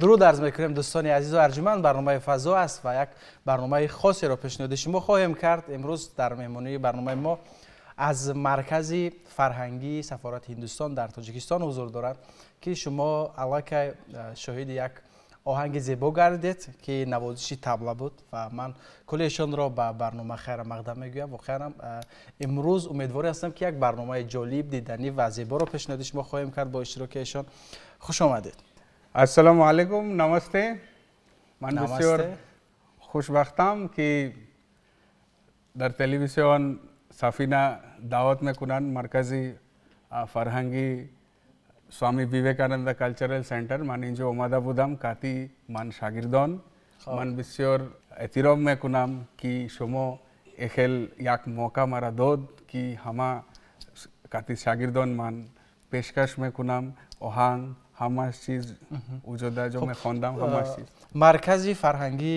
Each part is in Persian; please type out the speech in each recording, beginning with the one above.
درود عرض میکنیم دوستان عزیز و ارجمند. برنامه فضا است و یک برنامه خاصی را پیشنهاد شما خواهیم کرد. امروز در مهمانی برنامه ما از مرکز فرهنگی سفارت هندوستان در تاجیکستان حضور دارد که شما علاقه شاهد یک آهنگ زیبا گردید که نوازش طبله بود و من کلیشان را به برنامه خیر مقدم میگویم. واقعا امروز امیدوار هستم که یک برنامه جالب دیدنی و زیبا را پیشنهاد شما خواهیم کرد. با اشتراک ایشان خوش آمدید. السلام علیکم، نمسته. من بسیار خوشبختم که در تلویزیون سفینه دعوت میکنند مرکز فرهنگی स्वामी Vivekananda cultural centre मान इंजो ओमादा बुदाम काती मान शागिर्दन मान बिस्योर एतिरोम में कुनाम की शोमो एखेल याक मौका मारा दोद की हमा काती शागिर्दन मान पेशकश में कुनाम ओहांग हमास चीज उजोदा जो मैं खोंदाम हमास चीज مرکزی فرهنگی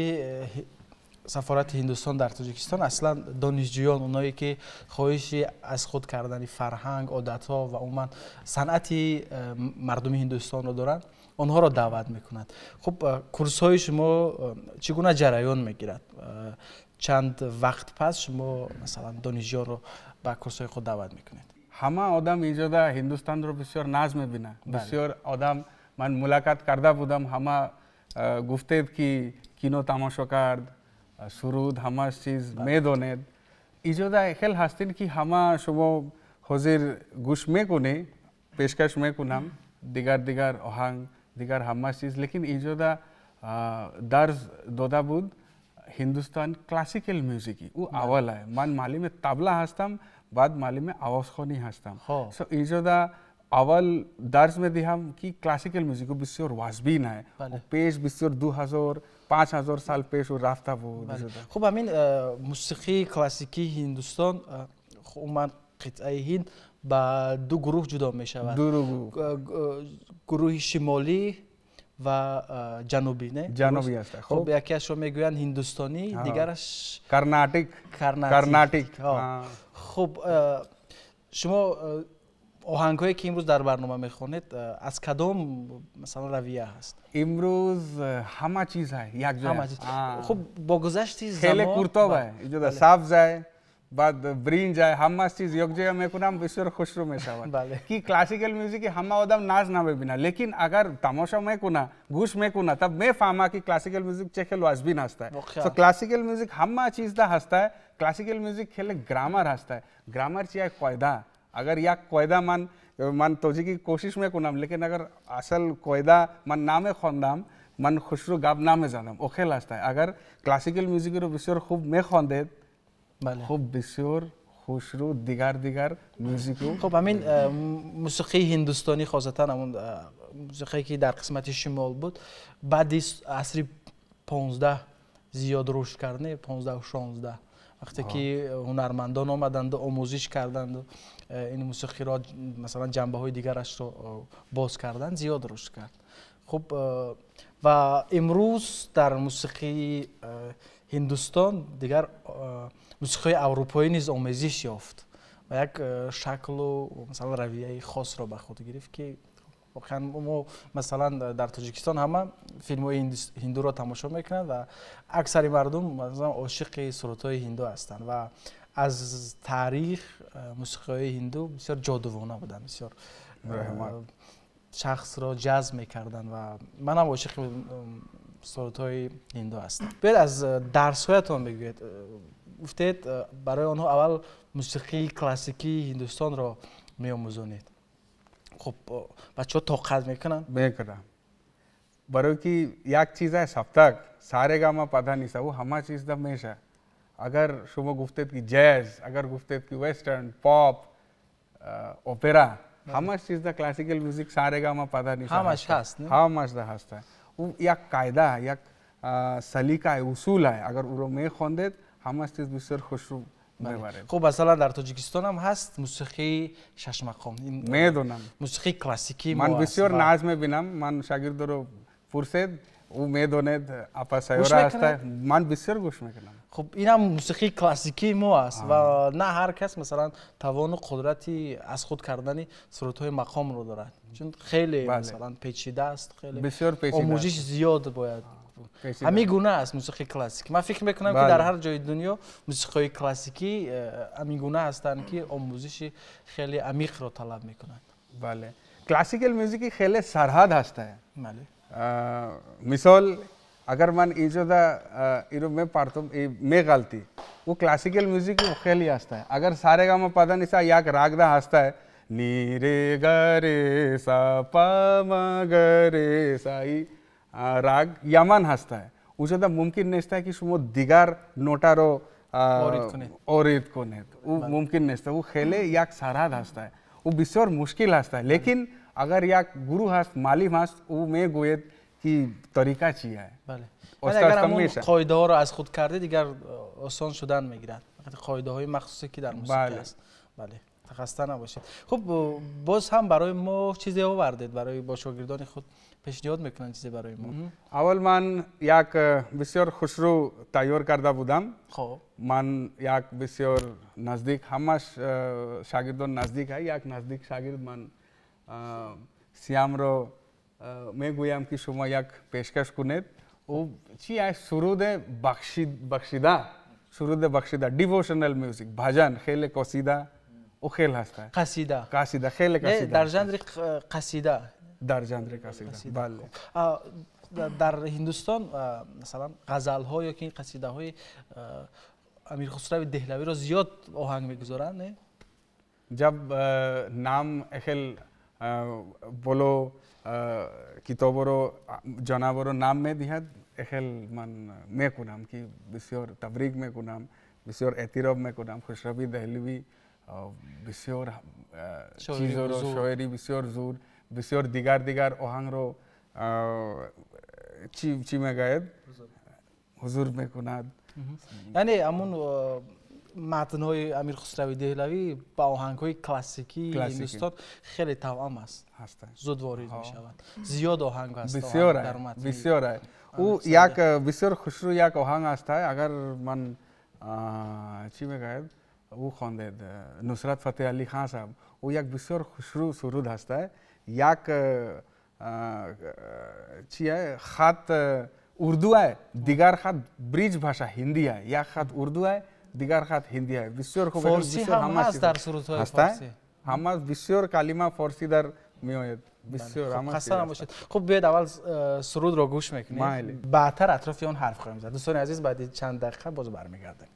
سفارت هندوستان در تاجیکستان اصلا دانشجویان اونایی که خواهشی از خود کردن فرهنگ، عادت‌ها و عموما صنعتی مردم هندوستان رو دارن، آنها را دعوت میکنند. خب کورس های شما چگونه جریان میگیرد؟ چند وقت پس شما مثلا دانشجویان رو به کورس های خود دعوت میکنید؟ همه آدم اینجا هندوستان رو بسیار ناز میبینه. بسیار آدم من ملاقات کرده بودم، همه گفتید که کینو تماشا کرد، سرود همه چیز میدونید. اینجا خیلی هستین که همه شما حاضر گوش میکنی، پیشکش میکنم دیگر آهنگ دیگر همه چیز. لیکن اینجا درس داده بود هندوستان کلاسیکل موسیقی او اول आहे. من معلم طبله هستم، بعد معلم آوازخوانی هستم. سو اینجا اول درس में दिया कि क्लासिकल म्यूजिक को बिस्योर वाजबी ना है पेश बिस्योर 2000-5000 साल पेश और राफ्ता वो خب همین موسیقی کلاسیکی هندوستان خب من قطعه هند با دو گروه جدا می شود، گروه شمالی و جنوبی نه؟ جنوبی است. خب یکیش رو میگویند هندوستانی، دیگرش کرناٹک. خب شما آهنگایی که امروز در برنامه میخونید از کدام مثلا رویه هست؟ امروز همه چیز ہے یک جا. خب با گذشت زمان خیلی کورتاب ہے اینجا سبز ہے بعد برینج ہے همه چیز یک جا میکنم بسیار خوش رو میشود کی کلاسیکل میوزیک همه آدم ناز نمیبینه لیکن اگر تماشا میکنه گوش میکنه تب میفهمه که کلاسیکل میوزیک چه خیلی واجبین هست. سو کلاسیکل میوزیک همه چیز ده هست. کلاسیکل میوزیک خیلی گرامر هست. گرامر چیه قاعده اگر یک قاعده من توجیه کوشش میکنم لیکن اگر اصل قاعده من نام خواندم من خوشرو گاب نمیزنم او خیلی است. اگر کلاسیکل میوزیک رو بسیار خوب میخواندید خوب بسیار خوشرو دیگر میوزیک رو. خب همین موسیقی هندوستانی خاصتا همون موسیقی که در قسمت شمال بود بعد عصر 15 زیاد رشد کرده، 15 و 16 وقتی که هنرمندان آمدند و آموزش کردند این موسیقی را مثلا جنبه های دیگرش رو باز کردند زیاد رشد کرد. خب و امروز در موسیقی هندوستان دیگر موسیقی اروپایی نیز آمیزش یافت و یک شکل و مثلا رویه خاص را به خود گرفت که واقعا ما مثلا در تاجیکستان همه فیلم های هندو را تماشا میکنند و اکثر مردم مثلا عاشق سرودهای هندو هستند و از تاریخ موسیقی های هندو بسیار جادوانه بودند، بسیار شخص را جذب میکردند و من هم عاشق سرودهای هندو هستم. بیاید از درس هایتان بگویید. گفتید برای آنها اول موسیقی کلاسیکی هندوستان را میآموزونید. خب بچه‌ها طاقت میکنن؟ میکنن. برای که یک چیز ہے سبتک ساره‌گاما پادا نیسا وہ همه چیز دا میشه. اگر شما گفتید که جاز، اگر گفتید که ویسٹرن، پاپ، اپرا، همه چیز دا کلاسیکل میوزیک ساره‌گاما پادا نیسا. همش هست نه؟ همش دا هست. او یک قاعده، یک سلیقه، اصول ہے. اگر او رو میخوندید همه چیز بسیار خوشرو میبرید. خب مثلا در تاجیکستان هم هست موسیقی شش مقام. میدونم. موسیقی کلاسیکی من بسیار ناز میبینم. من شاگرد رو پرسید او میدوند اپا سیاره است. من بسیار گوش میکنم. خب این هم موسیقی کلاسیکی ما است و نه هر کس مثلا توان و قدرتی از خود کردن سرودهای مقام رو دارد چون خیلی مثلا پیچیده است، خیلی بسیار پیچیده، آموزش زیاد باید. همین گونه است موسیقی کلاسیک. من فکر میکنم که در هر جای دنیا موسیقی کلاسیکی همین گونه هستند که آموزش خیلی عمیق رو طلب میکنند. بله. کلاسیکل موسیقی خیلی سرحد هست. بله. مثال اگر من اینجا ایرو می پارتم می غلطی वो क्लासिकल म्यूजिक खेली हंसता है. अगर सारे गामा पता नहीं सा या राग दा हंसता है नी रे ग रे सा पा म ग रे सा राग यमन हंसता है. उसे तो मुमकिन नहीं है कि शुमो दिगार नोटा रो औरित को नहीं वो मुमकिन नहीं है. वो खेले या सारा हंसता है. वो बिस्वर मुश्किल हंसता है. लेकिन अगर याक गुरु हस्त मालिम हस्त او میگوید که طریقه چیه. بله. استاد اگر همون میشه. قاعده ها رو از خود کرده دیگر آسان شدن میگیرد. قاعده های مخصوصی که در موسیقی است. بله. خسته نباشید. خب باز هم برای ما چیزی آوردید برای با شاگردان خود پیشنهاد میکنن چیزی برای ما. اول من یک بسیار خوشرو تیار کرده بودم. خب من یک بسیار نزدیک همش شاگردان نزدیک ہے. یک نزدیک شاگرد من سیام رو میگویم که شما یک پیشکش کنید. او چی است؟ سرود بخشیده. سرود بخشیده دیووشنال میوزیک بھجن خیلی قصیده او خیلی هست. قصیده خیلی قصیده در ژانر قصیده. در ژانر قصیده. بله. در هندوستان مثلا غزل ها یا که این قصیده های امیر خسرو دهلوی را زیاد آهنگ میگذارن نه؟ جب نام اخل بولو کتاب رو جناب رو نام میدهد اخل من میکنم که بسیار تبریک میکنم بسیار اعتراف میکنم خسرو دهلوی بسیار چیزا رو شاعری بسیار زور بسیار دیگر آهنگ رو چی میگوید حضور میکند. یعنی همون متن‌های امیر خسرو دهلوی با آهنگ‌های کلاسیکی هندوستان خیلی توأم است. زود وارد می‌شود. زیاد آهنگ است. بسیار او یک بسیار خوشرو یک آهنگ است. اگر من چی میگوید او خواندید نصرت فتح علی خان صاحب او یک بسیار خوشرو سرود هست. یک چیه خط اردو ہے دیگر خط بریج بھاشا هندی ہے. یک خط اردو ہے دیگر خط هندی ہے. بسیار خوب فارسی هم هست در سرودهای فارسی. همه بسیار کلمه فارسی در میآید. بسیار همه خسته نباشید. خب بیاید اول سرود را گوش میکنیم. بعدتر اطراف اون حرف خواهیم زد. دوستان عزیز بعد چند دقیقه باز برمیگردیم.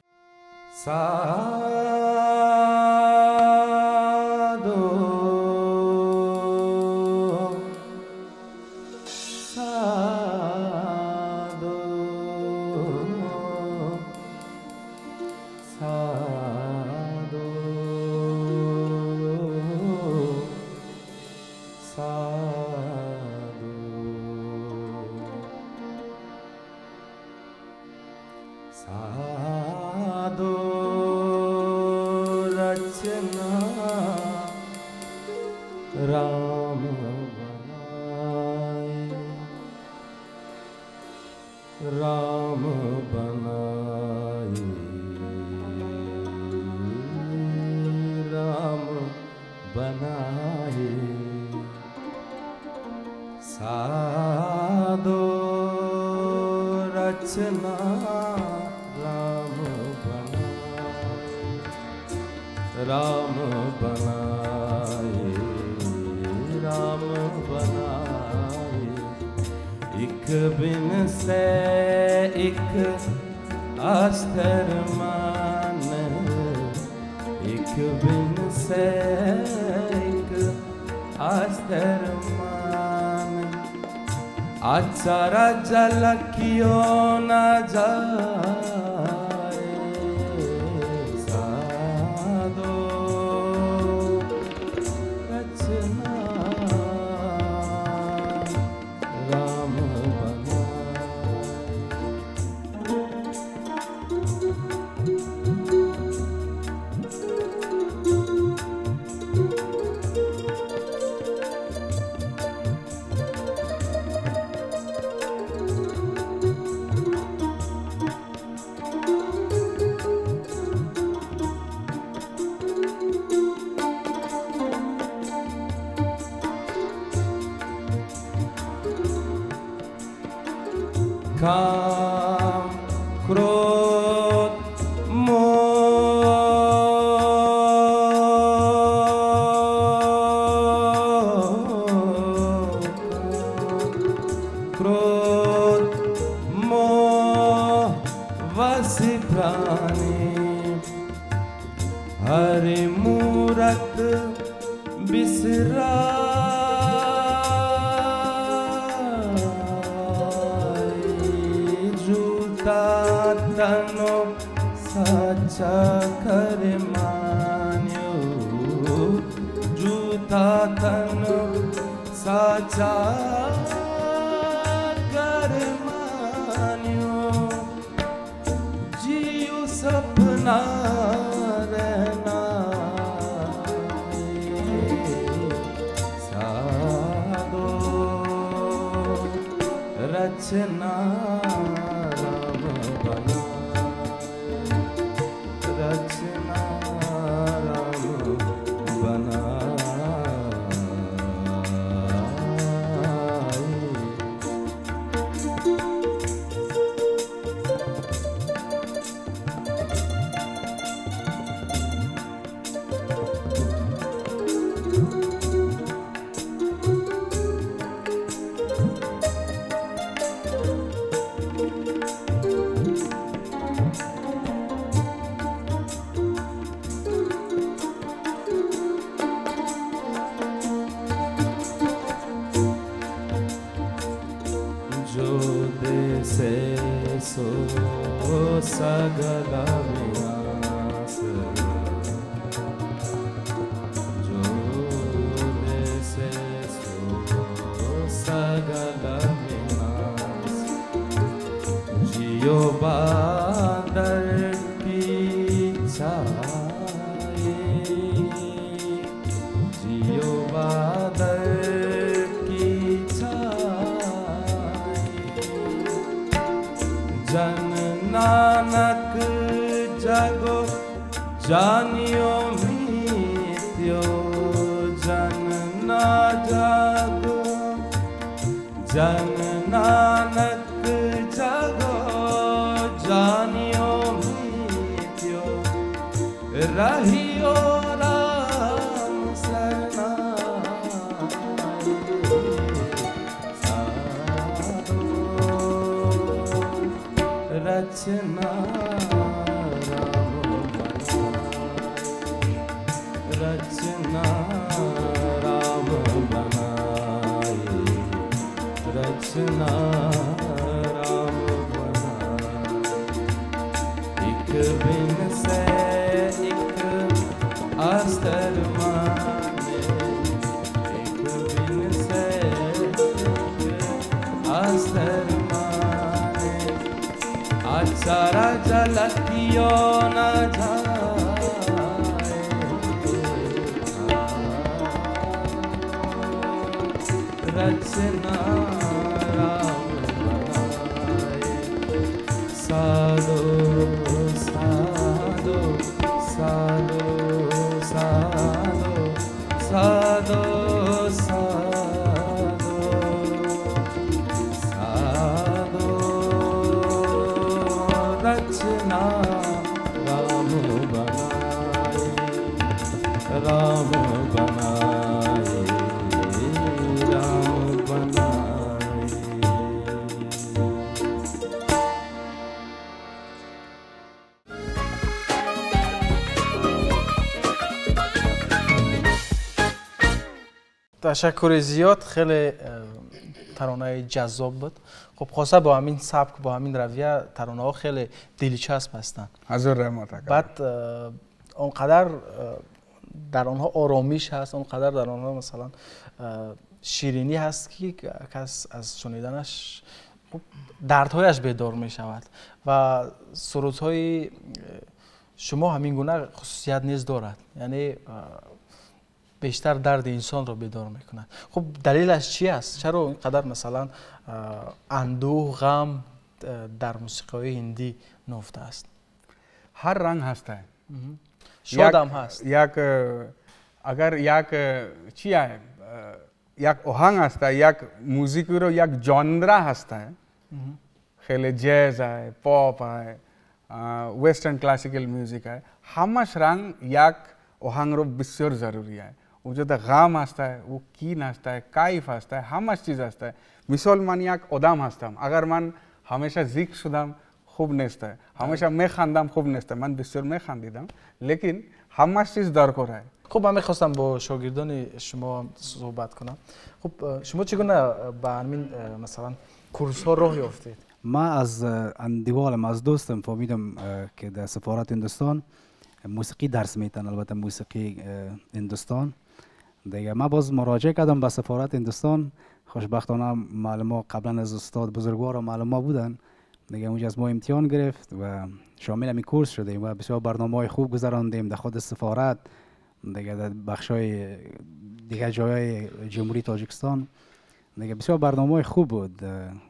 सारा जल क्यों न जाए साधो रचना राम काम क्रोध मोह वसी प्राणी हरि मूरत बिसरा तनो सच्चा कर मान्यो जूता तनो साचा कर मान्यो जियो सपना रहना साधो रचना राम बना रचना राम बना सो सगला विनाश जो देसे सो सगला विनाश जियो बादल की छाए जियो बादल की छाए जन नानक जागो जानियो मित्यो जन ना जागो जन नानक जागो जानियो मित्यो रहियो राम रचना राम बनाए रचना राम बनाए रचना राम बनाए एक बिन से एक अस्तर माने एक बिन से एक अस्तर सारा जलतियो न जाए रचना राम बनाए साधो साधो साधो साधो साधो रचना राम बनाए राम बनाए राम बनाए تشکر زیاد خیلی ترانه جذاب بود. خب خاصه با همین سبک با همین رویه ترانه ها خیلی دلچسب هستند. حضور رحمت. بعد اونقدر در آنها آرامش هست، اونقدر در آنها مثلا شیرینی هست که کس از شنیدنش دردهایش بیدار می شود و سرودهای شما همین گونه خصوصیت نیز دارد، یعنی بیشتر درد انسان را بیدار میکند. خب دلیلش چی است؟ چرا اینقدر مثلا اندوه غم در موسیقی هندی نهفته است؟ هر رنگ هسته، شاد هم هست. یک اگر یک چی आहे یک آهنگ هسته، یک موسیقی رو یک ژانر هسته، خیلی جاز आहे، پاپ आहे، वेस्टर्न क्लासिकल म्युझिक आहे. همش रंग یک آهنگ رو بسیار ضروری आहे. वो जो غم هسته، वो कीन هسته، کیف هسته، همش چیز هسته. مثال من یک آدم هستم، اگر من همیشه ذکر شدم خوب نیسته، همیشه میخندم خوب نیسته، من بسیار میخندیدم، لیکن همش چیز درکار आहे. خب من میخواستم با شاگردان شما صحبت کنم. خب شما چگونه به همین مثلا کورس ها راه یافتید؟ ما از اندیوالم از دوستم فهمیدم که در سفارت هندوستان موسیقی درس میتن، البته موسیقی هندوستان، دیگه من باز مراجعه کردم به سفارت هندوستان. خوشبختانه معلم قبلا از استاد بزرگوار و معلم بودن دیگه. اونجا از ما امتحان گرفت و شامل همین کورس شدیم و بسیار برنامه‌های خوب گذراندیم در خود سفارت دیگه، در بخشای دیگه جای جمهوری تاجیکستان دیگه. بسیار برنامه‌های خوب بود.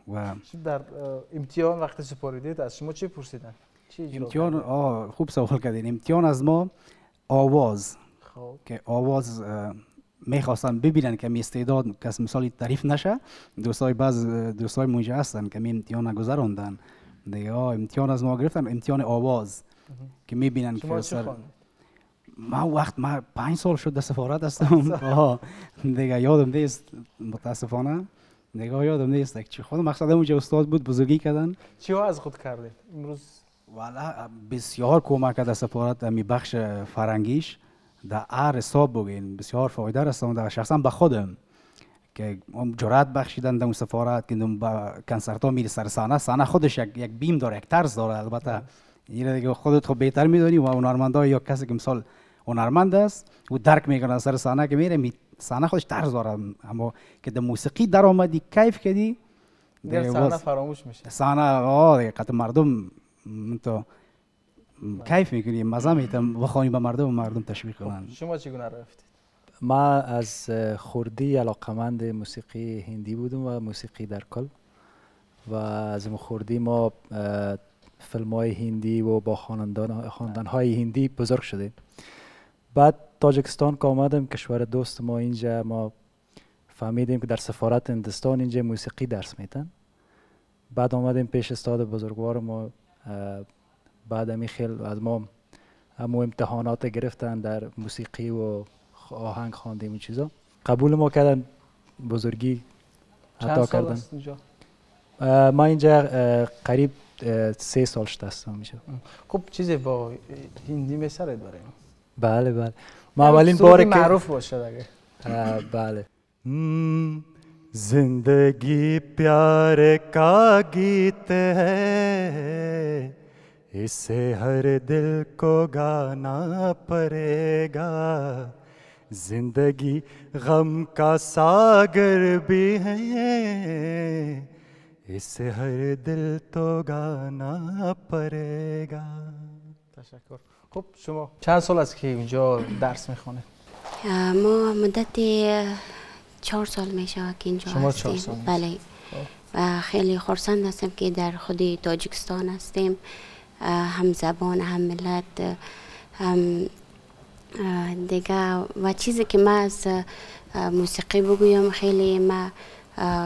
و در امتحان وقتی سپاریدید از شما چی پرسیدن؟ امتحان خوب سوال کردین. امتحان از ما آواز که آواز میخواستن ببینن که می استعداد کس مثالی تعریف نشه. دوستای مونجا هستن که می امتحان نگذراندن دیگه. امتحان از ما گرفتن، امتحان آواز که میبینن که من 5 سال شد در سفارت هستم دیگه. یادم نیست متاسفانه دیگه، یادم نیست چی خود مقصد اونجا استاد بود بزرگی کردن. چی ها از خود کردید امروز؟ والا بسیار کمک کرد سفارت می بخش فرنگیش در هر حساب بگین بسیار فایده رسانده. شخصا به خودم که جرأت بخشیدن در اون سفارت که با کنسرت ها میره سر صحنه خودش یک بیم داره، یک طرز داره. البته این دیگه خودت خب بهتر میدونی و هنرمندا یا کسی که مثال هنرمند است و درک میکنه سر صحنه که میره صحنه خودش طرز داره، اما که در موسیقی در آمدی کیف کردی دیگه صحنه فراموش میشه. صحنه دیگه قطع مردم تو کیف میکنی، مزه میتم بخوانی به مردم تشویق کنن. شما چگونه رفتید؟ ما از خوردی علاقمند موسیقی هندی بودم و موسیقی در کل و از خوردی ما فیلم های هندی و با خواندن های هندی بزرگ شدیم. بعد تاجیکستان که آمدم، کشور دوست ما، اینجا ما فهمیدیم که در سفارت هندوستان اینجا موسیقی درس میتن. بعد آمدیم پیش استاد بزرگوار ما. بعد همی خیلی از ما همو امتحانات گرفتن در موسیقی و آهنگ خواندیم و چیزا. قبول ما کردن، بزرگی عطا کردن. ما اینجا قریب 3 سال شده هستم میشه. خب چیزی با هندی میسرید برای ما؟ بله ما اولین باره که معروف باشه دیگه. بله. زندگی प्यार का गीत है, इसे हर दिल को गाना पड़ेगा. जिंदगी गम का सागर भी है, इसे हर दिल तो गाना पड़ेगा. تشکر. خب شما چند سال است که اینجا درس میخوانید؟ ما مدت 4 سال میشه که اینجا شما هستیم. 4 سال. بله. و خیلی خرسند هستم که در خود تاجیکستان هستیم، هم زبان هم ملت هم دیگه. و چیزی که ما از موسیقی بگویم، خیلی ما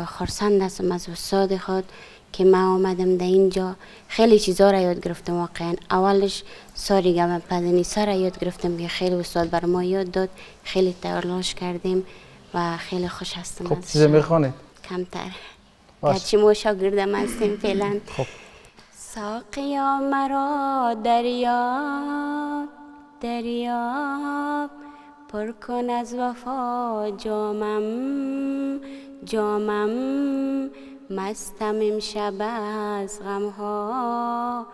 خرسند هستم از استاد خود که ما آمدم در اینجا. خیلی چیزا را یاد گرفتم واقعا. اولش ساریگام پدنیسا را یاد گرفتم که خیلی استاد بر ما یاد داد. خیلی تلاش کردیم و خیلی خوش هستم. خب چیزی میخوانید؟ کمتر، گرچه ما شاگردم هستیم فعلا. خب ساقیا مرا دریاب دریاب، پر کن از وفا جامم جامم. مستم امشب از غمها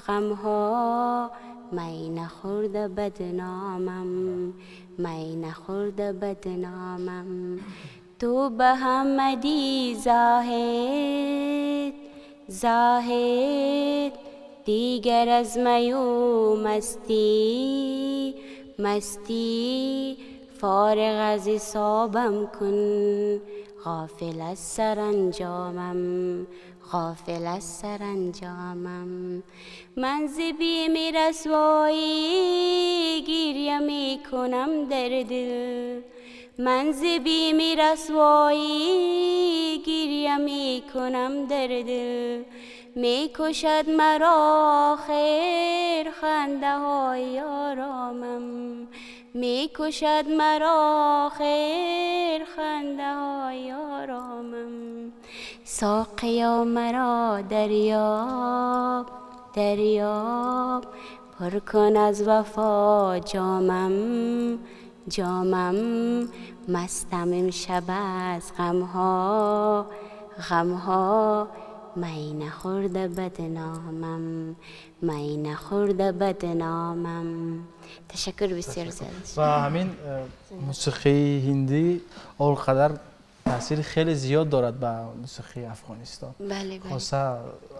غمها، می نخورده بدنامم می نخورده بدنامم. تو به همدی زاهد زاهد، دیگر از میو مستی مستی. فارغ از حسابم کن، غافل از سرانجامم غافل از سرانجامم. من ز بیم رسوایی گریه می کنم در دل، من ز بیم رسوایی گریه می کنم در دل. می کشد مرا خیر خنده های آرامم، می کشد مرا خیر خنده های آرامم. ساقیا مرا دریاب دریاب، پر کن از وفا جامم جامم. مستم امشب از غمها غمها، می نخورده بدنامم، می نخورده بدنامم. تشکر بسیار زیاد. و همین موسیقی هندی اونقدر تاثیر خیلی زیاد دارد به موسیقی افغانستان. بله خاصه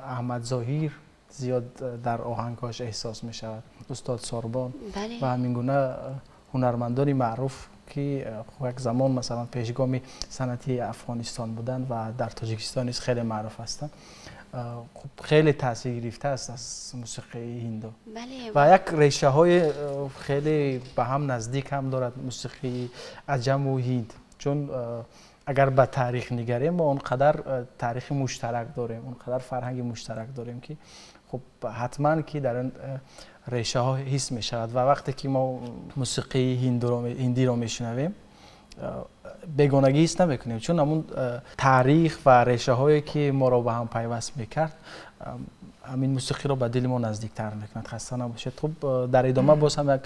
احمد ظاهر زیاد در آهنگاش احساس می شود، استاد ساربان و همین گونه هنرمندان معروف که یک زمان مثلا پیشگام صنعتی افغانستان بودند و در تاجیکستان نیز خیلی معروف هستند. خب خیلی تاثیر گرفته است از موسیقی هندو و یک ریشه های خیلی به هم نزدیک هم دارد موسیقی عجم و هند، چون اگر به تاریخ نگریم ما اونقدر تاریخ مشترک داریم، اونقدر فرهنگ مشترک داریم که خب حتما که در این ریشه ها حس می شود و وقتی که ما موسیقی هندی رو میشنویم بیگانگی حس نمی کنیم، چون همون تاریخ و ریشه هایی که ما رو به هم پیوست میکرد همین موسیقی رو به دل ما نزدیکتر میکند. خسته نباشید. خب در ادامه باز هم یک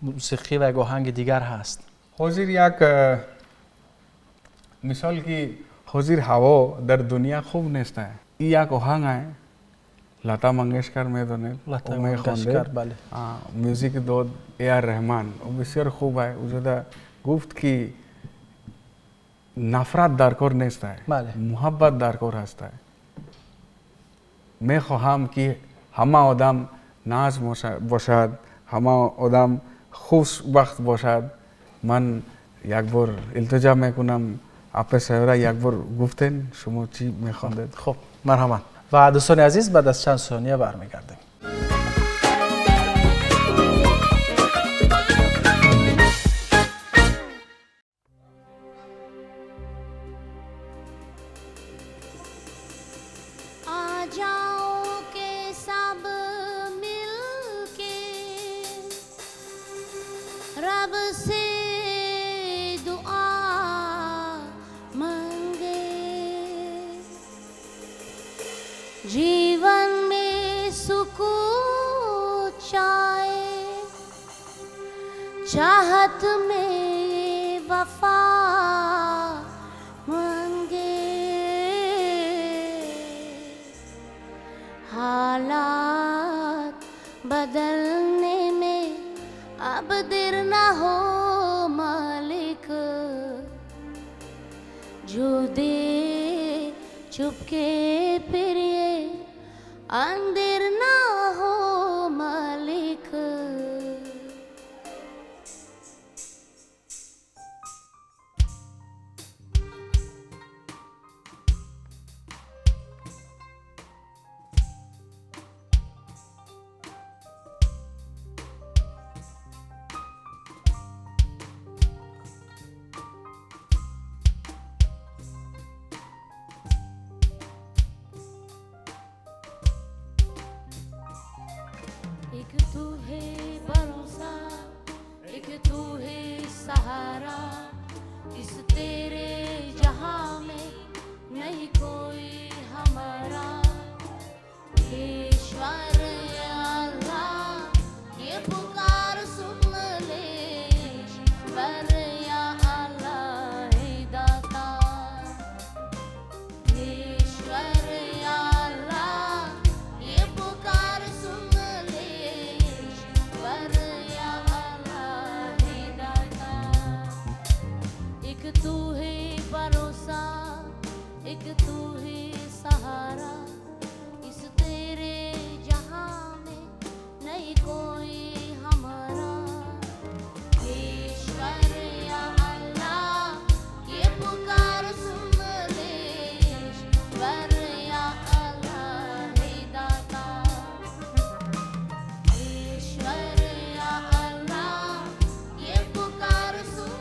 موسیقی و یک آهنگ دیگر هست. حاضر یک مثال که حاضر هوا در دنیا خوب نیست. این یک آهنگ است، لتا منگیشکر میدونه، لتا منگیشکر بله. موزیک داد A.R. رحمان، او بسیار خوب است. او زده گفت که نفرت در کار نیست، محبت در کار هست. میخواهم که همه آدم ناز باشد، همه آدم خوش وقت باشد. من یک بار التجا میکنم آپ سهرا یک بار گفتین شما چی میخواندید؟ خب مرحبا. و دوستان عزیز بعد از چند ثانیه برمیگردیم. जीवन में सुकून चाहे, चाहत में वफा मांगे, हालात बदलने में अब देर ना हो मालिक, जो दे चुपके फिर ये अंधेर ना हो मालिक। एक तू है भरोसा, एक तू है सहारा, इस तेरे जहां में नहीं कोई हमारा। ईश्वर या अल्लाह ये पुकार सुन ले, ईश्वर या अल्लाह हे दाता, ईश्वर या अल्लाह ये पुकार सुन तू है भरोसा, एक तू है सहारा, इस तेरे जहां में नहीं कोई हमारा। ईश्वर या अल्लाह ये पुकार सुन ले, ईश्वर या अल्लाह हे दाता, ईश्वर या अल्लाह ये पुकार सुन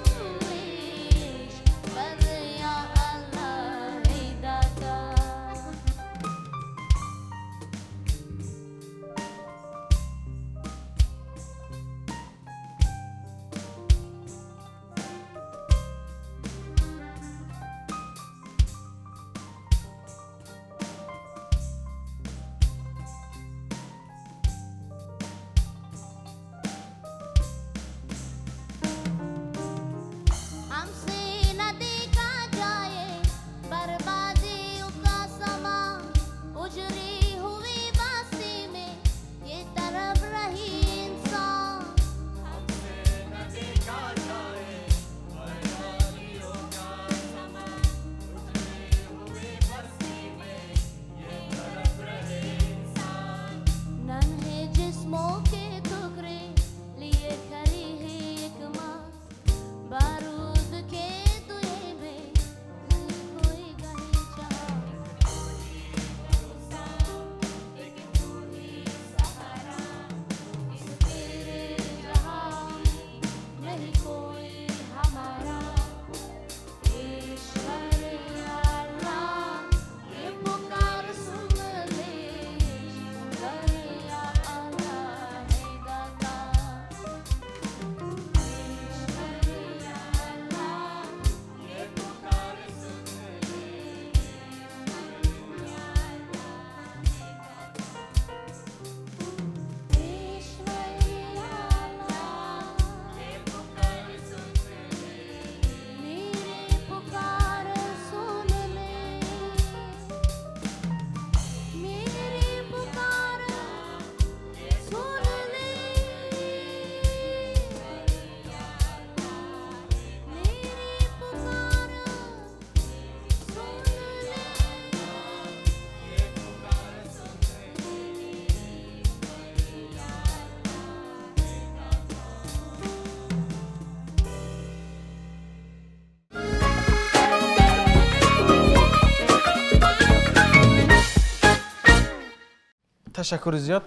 تشکر زیاد.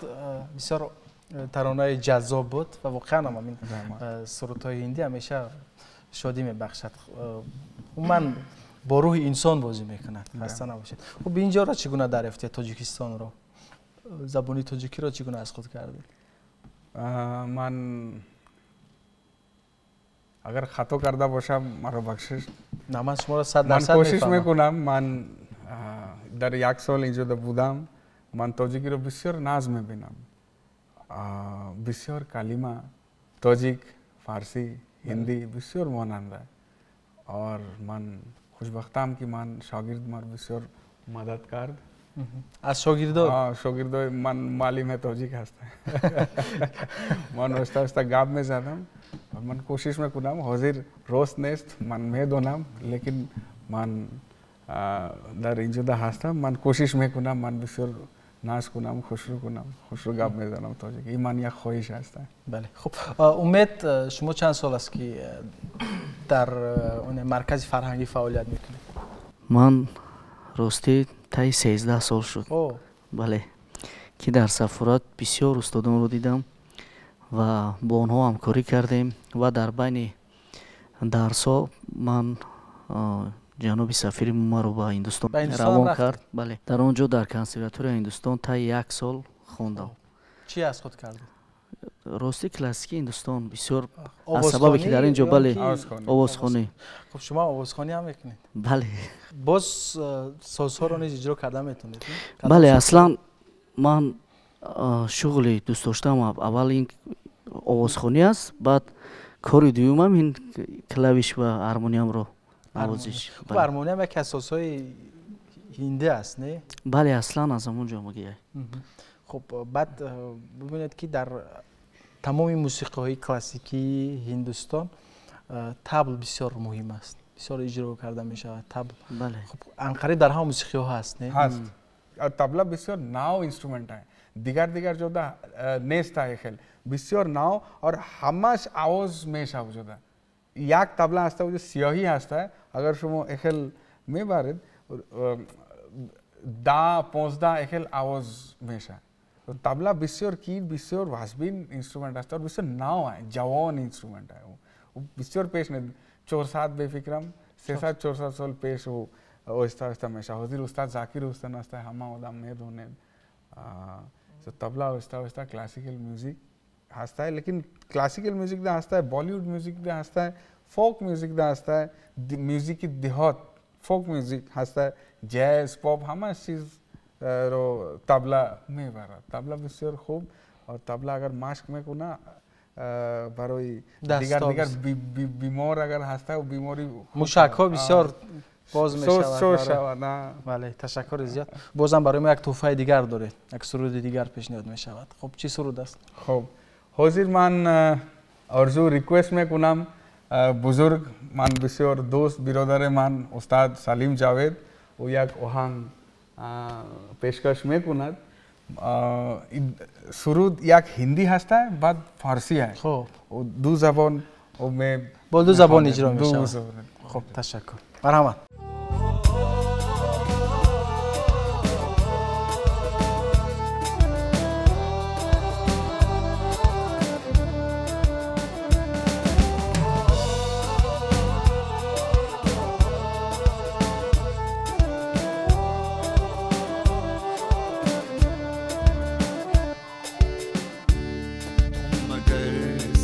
بسیار ترانه جذاب بود و واقعا هم این سرودهای هندی همیشه شادی میبخشد. من با روح انسان بازی میکند. خسته نباشید. خب اینجا را چگونه دریافتی تاجیکستان را؟ زبانی تاجیکی را چگونه از خود کردید؟ من اگر خطا کرده باشم مرا بخشش. نه من شما را 100% من کوشش میفهمم. میکنم. من در 1 سال اینجا بودم. من تاجیکی رو بسیار ناز میبینم. بسیار کلمه تاجیک، فارسی، هندی بسیار ماننده. اور من خوشبختم که من شاگرد مرا بسیار مدد کرد. از شاگردان؟ شاگردای من معلم تاجیک هستم. من وستا گپ میزدم. من کوشش میکنم. حاضر راست نیست من میدونم، لیکن من در اینجا هستم. من کوشش میکنم. من بسیار ناز کنم، خوشرو کنم، خوشرو گپ میزنم تاجیک. این من یک خواهش هستم. بله. خب امید شما چند سال است که در اون مرکز فرهنگی فعالیت میکنید؟ من راستی تای 13 سال شد. بله که در سفارت بسیار استادان رو دیدم و با آنها همکاری کردیم و در بین درس‌ها من جناب سفیر ما رو با هندوستان روان کرد. بله در اونجا در کنسرواتوری هندوستان تا 1 سال خواندم. چی از خود کردید؟ راستی کلاسیک هندوستان بسیار از سببی که در اینجا بله آوازخوانی. خب شما آوازخوانی هم میکنید؟ بله. باز سازها رو نیز اجرا کرده میتونید؟ بله اصلا من شغلی دوست داشتم. اول این آوازخوانی است، بعد کاری دومم این کلاویش و هارمونیوم رو آوازش. خب هارمونیوم یک از سازهای هندی است نه؟ بله اصلا از همونجا میگه. خب بعد ببینید که در تمام موسیقی های کلاسیکی هندوستان طبل بسیار مهم است. بسیار اجرا کرده می شود طبل. بله. خب انقره در هم موسیقی ها هست نه؟ هست. طبله بسیار ناو اینسترومنت है. دیگر جدا نیست आहे خیلی. بسیار ناو और همش आवाज میشه وجوده. یک طبله هست و سیاهی هست. اگر شما اخل میبرید 10-15 اخل आवाज میشه. طبله بسیار کیر، بسیار واسبین اینسترومنت است و بسیار ناو आहे. جوان اینسترومنت आहे. و بسیار پیش نه 400 بفکرم 300-400 سال پیش و اوستا میشه. حاضر استاد زاکیر استاد است. همه آدم میدونن. طبله اوستا کلاسیکل میوزیک هست. لیکن کلاسیکل میوزیک ده هست. بॉलीवुड میوزیک ده هست. فوک میوزیک ده هست. میوزیک دیهات فوک میوزیک هست. جاز پاپ همه چیز رو طبله میبرد. طبله بسیار خوب و طبله اگر مشق میکنه برای دیگر بیمار اگر هست و بیماری موشک ها بسیار باز میشود. بله تشکر زیاد. بازم برای ما یک تحفه دیگر دارید. یک سرود دیگر پیشنهاد میشود. خب چی سرود است؟ خب حاضر من آرزو ریکوست میکنم بزرگ من بسیار دوست برادر من استاد سلیم جاوید و یک آهنگ پیشکش میکند. سرود یک هندی هست بعد فارسی است. خب دو زبان و می با دو زبان اجرا میشود. خب تشکر. مرحمت.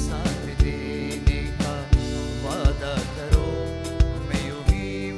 साथ देने का वादा करो, मैं यूं ही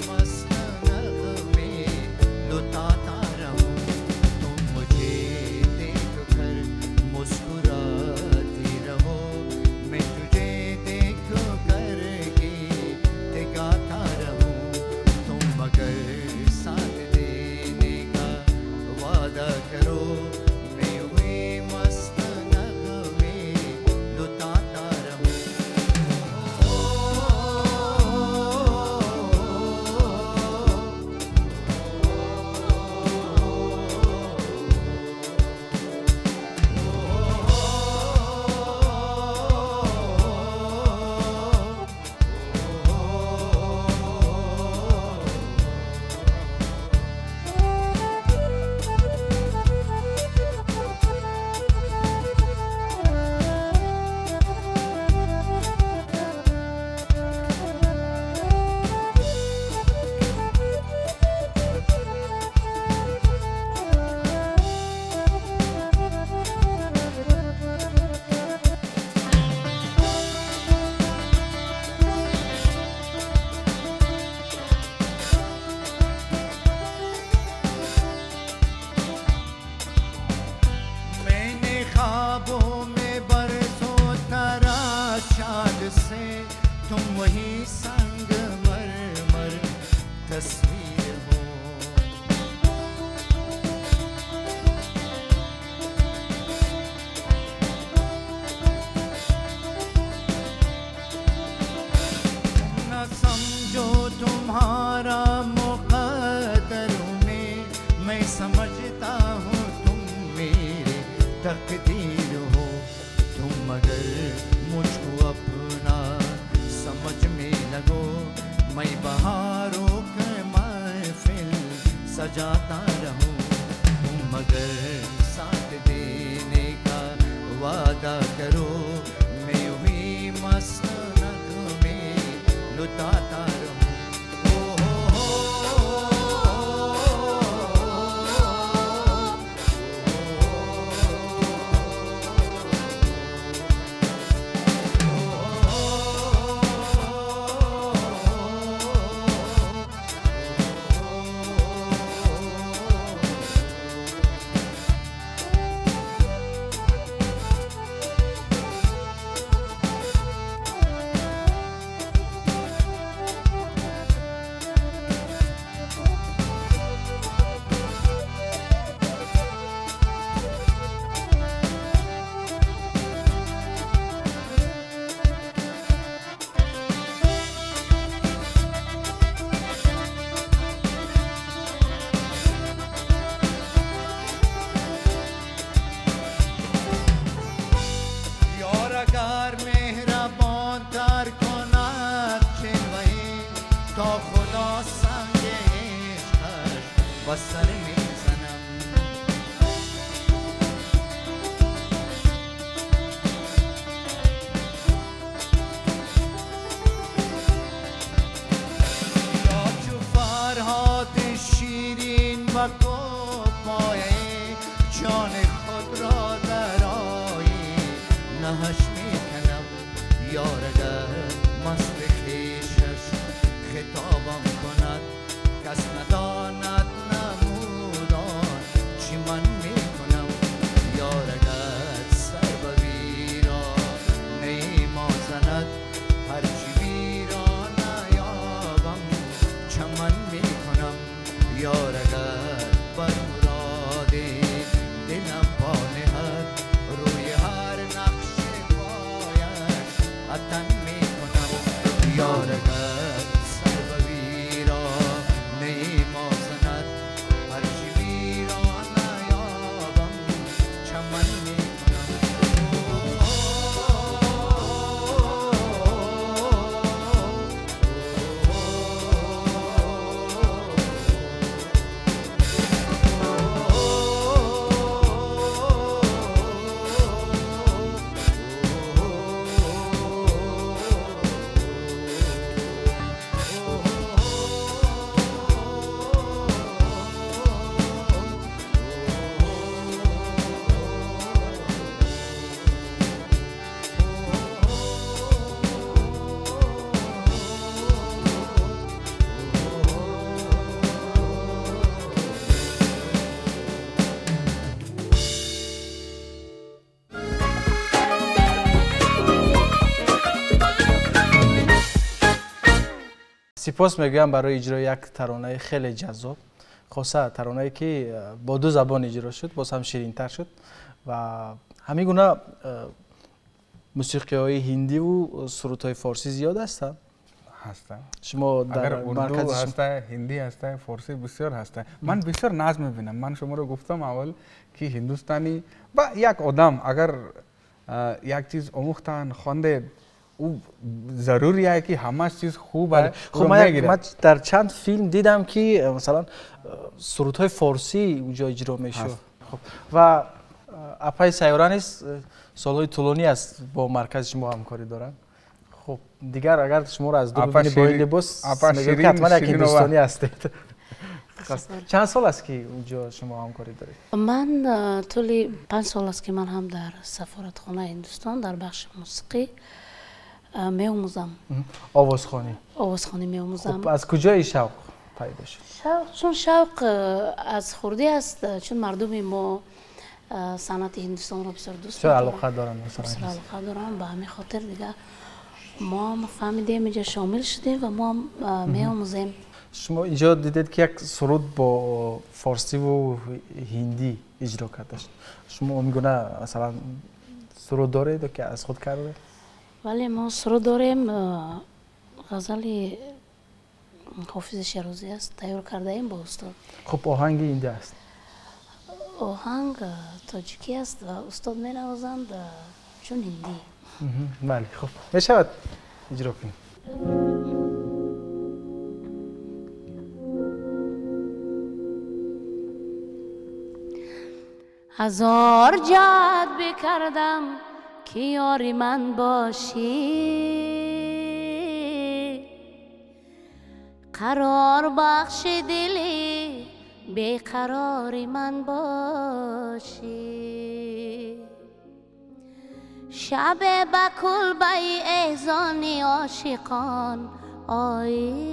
ख्वाबों में बरसों तरह शाद से तुम वही संग मर तस्वीर हो। न समझो तुम्हारा मुक़द्दरों में, मैं समझता हूँ तुम मेरे तकदीर हो। तुम मगर मुझको अपना समझ में लगो, मैं बहारों के महफिल सजाता रहूं। तुम मगर साथ देने का वादा करो, मैं यूं मस्त नगमे लुटाता रहूं। बसर में सनम या चुफार हाथ शीरीन बको पाए जान खुद را درایی نهش میکنم یار اگر مست خویشش خطابم کند کس نداند نمودان چی من میکنم یار اگر سر به ویرانه ما زند هرچی ویرانه یابم چمن میکنم یار اگر بر مراد دلم پا نهد روی هر نقش پایش عطن میکنم یار اگر سر به ویرانه ما زند هرچی ویرانه یابم چمن میکنم سپاس میگویم برای اجرای یک ترانه خیلی جذاب، خاصه ترانه‌ای که با دو زبان اجرا شد، باز هم شیرین‌تر شد و همین گونه موسیقی‌های هندی و سرودهای فارسی زیاد هستند. شما در اردو هسته، هندی هسته، فارسی بسیار هسته. من بسیار ناز می‌بینم. من شما رو گفتم اول که هندوستانی با یک آدم اگر یک چیز آموختن خوانده او ضروریه که همه چیز خوبه. خب من در چند فیلم دیدم که مثلا سرودهای فارسی اونجا اجرا میشه. خب و اپای سیاره نیست، سالهای طولانی است با مرکز شما همکاری دارن. خب دیگر اگر شما رو از دور ببینید با این لباس میگم که حتما یک هندوستانی هستید. چند سال است که اونجا شما همکاری دارید؟ من طول 5 سال است که من هم در سفارتخانه هندوستان در بخش موسیقی می‌آموزم. آوازخوانی می‌آموزم. خب از کجا این شوق پیدا شد؟ چون شوق از خردی است، چون مردم ما صنعت هندوستان رو بسیار دوست چه دارم. علاقه دارن به بسیار فرهنگ؟ علاقه دارم. به همین خاطر دیگه ما هم فهمیدیم اینجا شامل شدیم و ما هم می‌آموزیم. شما اینجا دیدید که یک سرود با فارسی و هندی اجرا کردش. شما میگونه مثلا سرود دارید که از خود کرده؟ ولی ما سرود داریم. غزل حافظ شیرازی است، تیار کرده ایم با استاد. خب آهنگ هندی است. آهنگ تاجیکی است و استاد می نوازند چون هندی. بله خب میشود اجرا کنیم. هزار جهد بکردم که یاری من باشی، قرار بخش دلی بیقراری من باشی. شب بکل بی احزانی عاشقان آیی،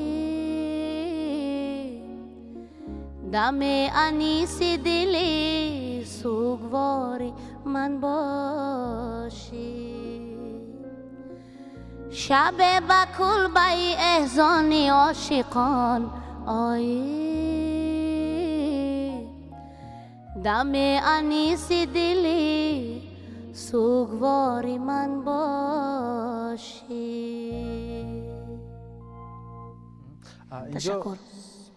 دم انیس دلی سوگواری من باشی. شب بکل بی احزانی عاشقان آیی، دم انیس دلی سوگواری من باشی. تشکر.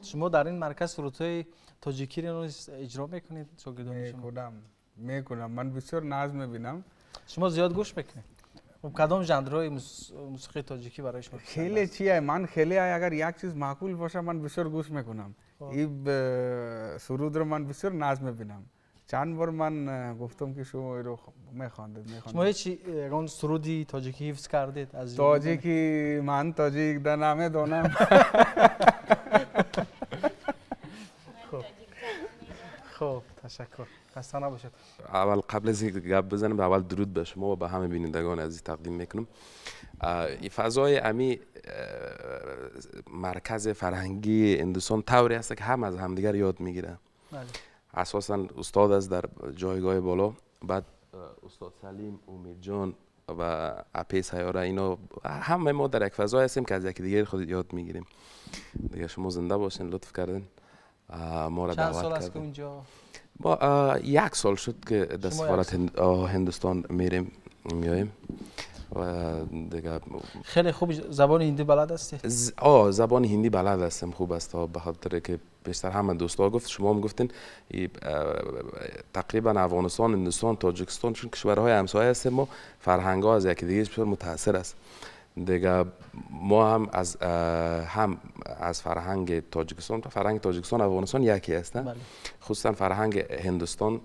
شما در این مرکز سرودهای تاجیکی رو اجرا میکنید شاگردان شما؟ میکنم. من بسیار ناز میبینم. شما زیاد گوش میکنید؟ خب کدام ژانرهای موسیقی تاجیکی برای شما؟ خیلی چیه من خیلی اگر یک چیز معقول باشه من بسیار گوش میکنم. این سرود رو من بسیار ناز میبینم. چند بار من گفتم که شما رو میخواندید. شما هیچ اون سرودی تاجیکی حفظ کردید از تاجیکی؟ من تاجیک در نمیدونم. خب تشکر. خسته نباشید. اول قبل از اینکه گپ بزنم اول درود به شما و به همه بینندگان عزیز تقدیم میکنم. این فضای امی مرکز فرهنگی هندوستان طوری است که هم از همدیگر یاد میگیرن. اساسا استاد از در جایگاه بالا، بعد استاد سلیم، امید جان و اپی سیاره، اینا همه ما در یک فضای هستیم که از یکی دیگر خود یاد میگیریم. دیگه شما زنده باشین، لطف کردین ما را دعوت کردین. چند سال است که اونجا؟ ما 1 سال شد که در سفارت هندوستان میاییم و دیگه. خیلی خوب. زبان هندی بلد هستی؟ زبان هندی بلد هستم، خوب است. به خاطر که بیشتر همه دوستا گفت، شما هم گفتین تقریبا افغانستان، هندوستان، تاجیکستان چون کشورهای همسایه هستیم، ما فرهنگ ها از یکی دیگه بسیار متاثر است دیگه. ما هم از فرهنگ تاجیکستان افغانستان یکی هستن. خصوصا فرهنگ هندوستان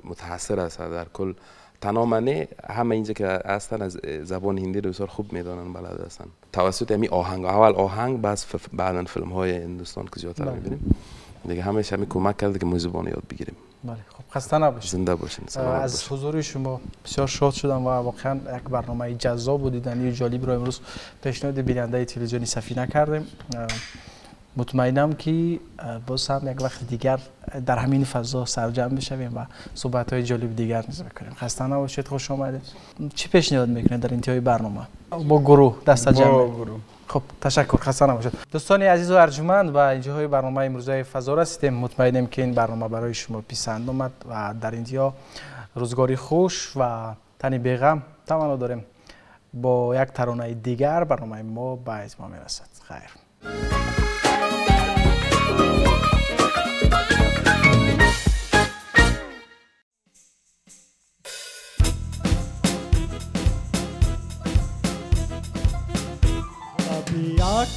متاثر است در کل. تنها همه اینجا که هستن از زبان هندی رو بسیار خوب میدانن، بلد هستن. توسط همین آهنگ، اول آهنگ بعدا فیلم های هندوستان که زیادتر میبینیم دیگه، همیشه همین کمک کرده که ما زبان یاد بگیریم. بله خب خسته نباشید. زنده باشین. از حضور شما بسیار شاد شدم و واقعا یک برنامه جذاب و دیدنی و جالب رو امروز پیشنهاد بیننده تلویزیونی سفینه کردیم. مطمئنم که باز هم یک وقت دیگر در همین فضا سرجم بشویم و صحبت‌های جالب دیگر نیز بکنیم. خسته نباشید، خوش آمدید. چی پیشنهاد میکنید در انتهای برنامه؟ با گروه دست جمع. با گروه. خب تشکر. خسته نباشید. دوستان عزیز و ارجمند، و اینجای برنامه امروزه فضا رسیدیم. مطمئنم که این برنامه برای شما پسند آمد و در اینجا روزگاری خوش و تنی بیغم تمنا داریم. با یک ترانه دیگر برنامه ما به اتمام میرسد. خیر.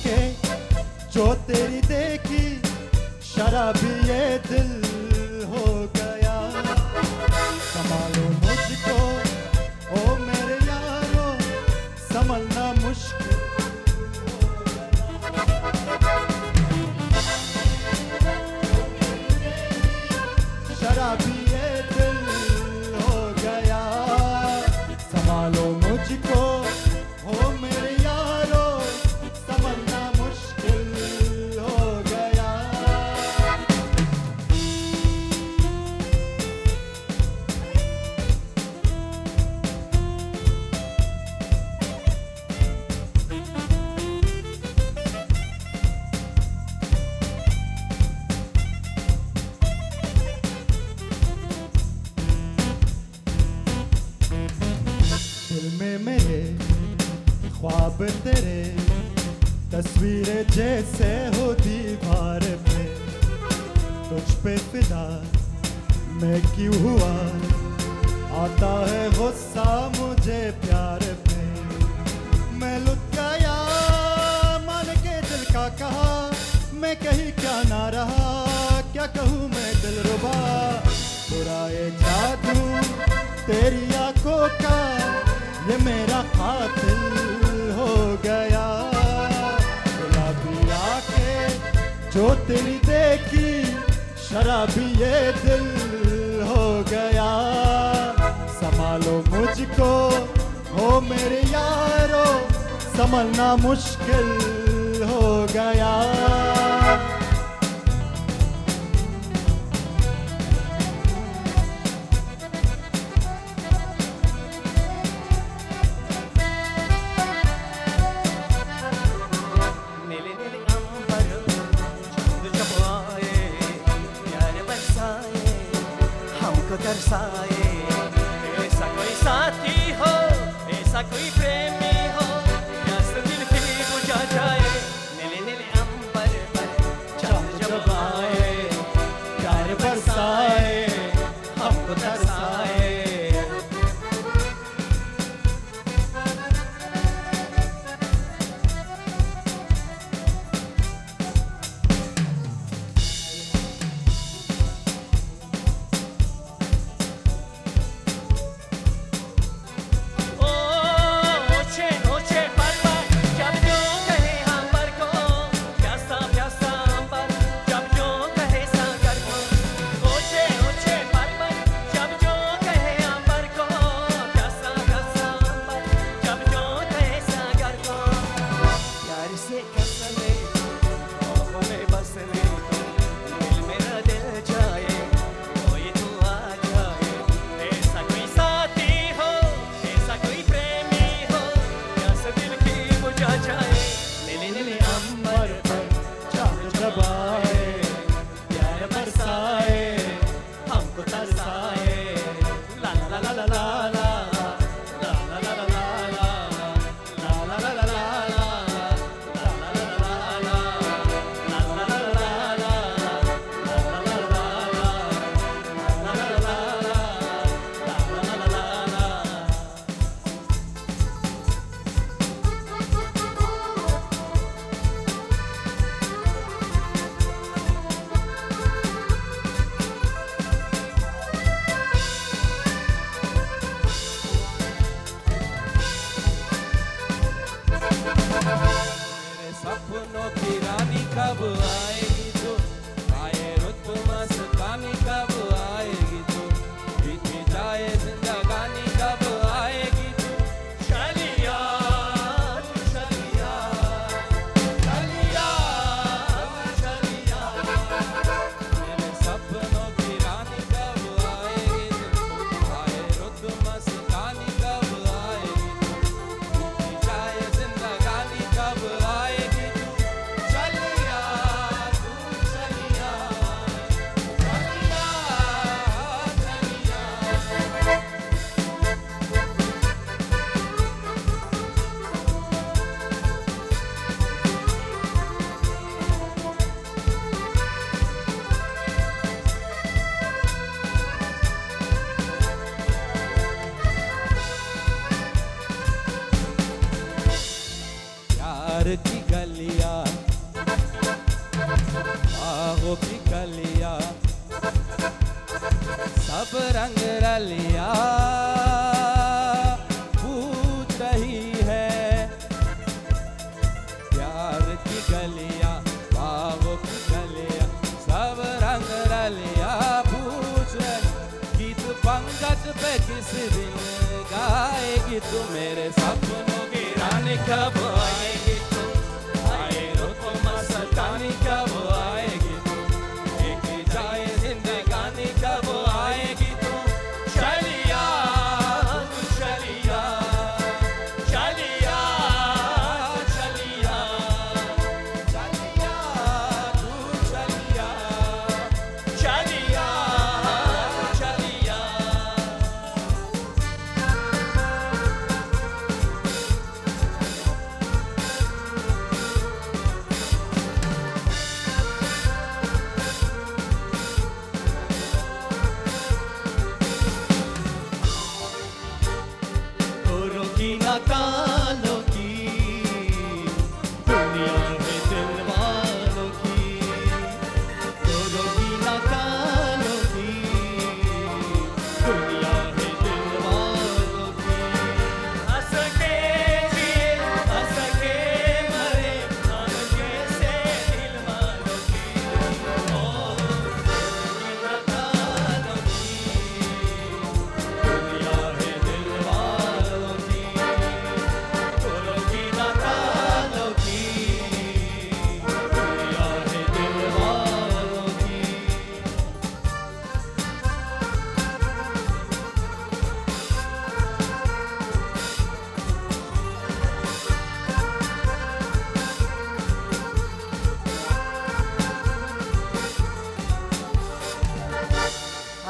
के जो तेरी देखी शराबी ये दिल हो गया। संभालो मुझको ओ मेरे यारो, संभलना मुश्किल शराबी ये दिल हो गया। संभालो मुझको ओ मेरे यारो, संभलना मुश्किल हो गया। पे तेरे तस्वीरें जैसे हो दीवार पे, तुझ पे फिदा मैं क्यों हुआ, आता है गुस्सा मुझे प्यार पे। मैं लुट गया मान के दिल का कहा, मैं कहीं क्या ना रहा, क्या कहूँ मैं दिलरुबा। बुरा ये जादू तेरी आंखों का, ये मेरा कातिल हो गया। गुलाबी आंखें जो तेरी देखी, शराबी ये दिल हो गया। संभालो मुझको हो मेरे यारो, संभलना मुश्किल हो गया। तरसाए, ऐसा कोई साथी हो, ऐसा कोई प्रेमी हो, प्यास दिल की बुझा जाए। नीले नीले अंबर पर चांद जब आए, प्यार बरसाए, हमको तरसाए। की गलियां, बागों की गलियां, सब रंग रलिया पूछ रही है। प्यार की गलियां, बागों की गलियां, सब रंग रलिया पूछ रही। गीत पंकज पे किस दिन गाएगी तू, मेरे सपनों की रानी कब आएगी तू, आए रुत मस्तानी कब आएगी तू, एक जाए जिंदगानी कब आएगी तू। चलिया तू चलिया, चलिया चलिया, चलिया तू चलिया, चलिया चलिया।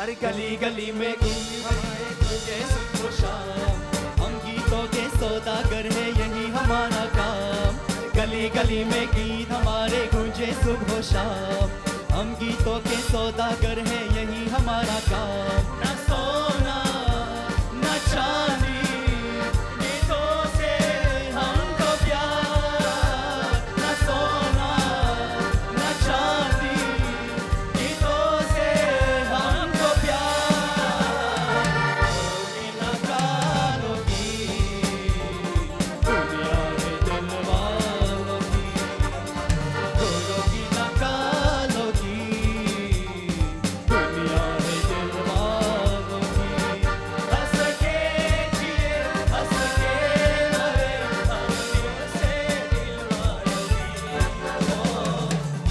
हर गली गली में गूंजे सुबह शाम, हम गीतों के सौदागर है यही हमारा काम। गली गली में गीत हमारे गूंजे सुबह शाम, हम गीतों के सौदागर है यही हमारा काम। न सोना न चांदी गीतों से हमको प्यार, न सोना न चांदी गीतों से हमको प्यार। न कानों की दुनिया में दिल वालों की, गोरों की न कालों की दुनिया में दिल वालों की। हंस के जिए हंस के मरे हम दिल से दिल वालों की।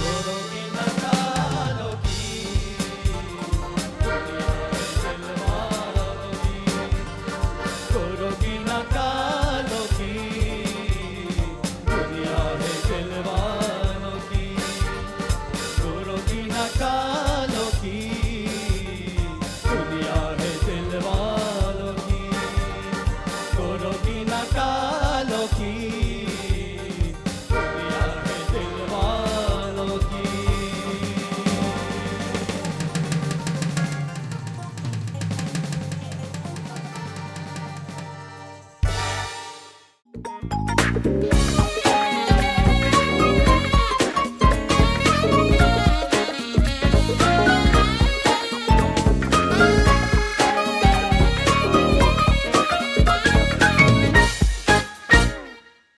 गोरों की न कालों की दुनिया में दिल वालों की, गोरों की न कालों की दुनिया है दिल वालों की, गोरों की न कालों की दुनिया है दिल वालों की, गोरों की न कालों की दुनिया है दिल वालों की। Thank you.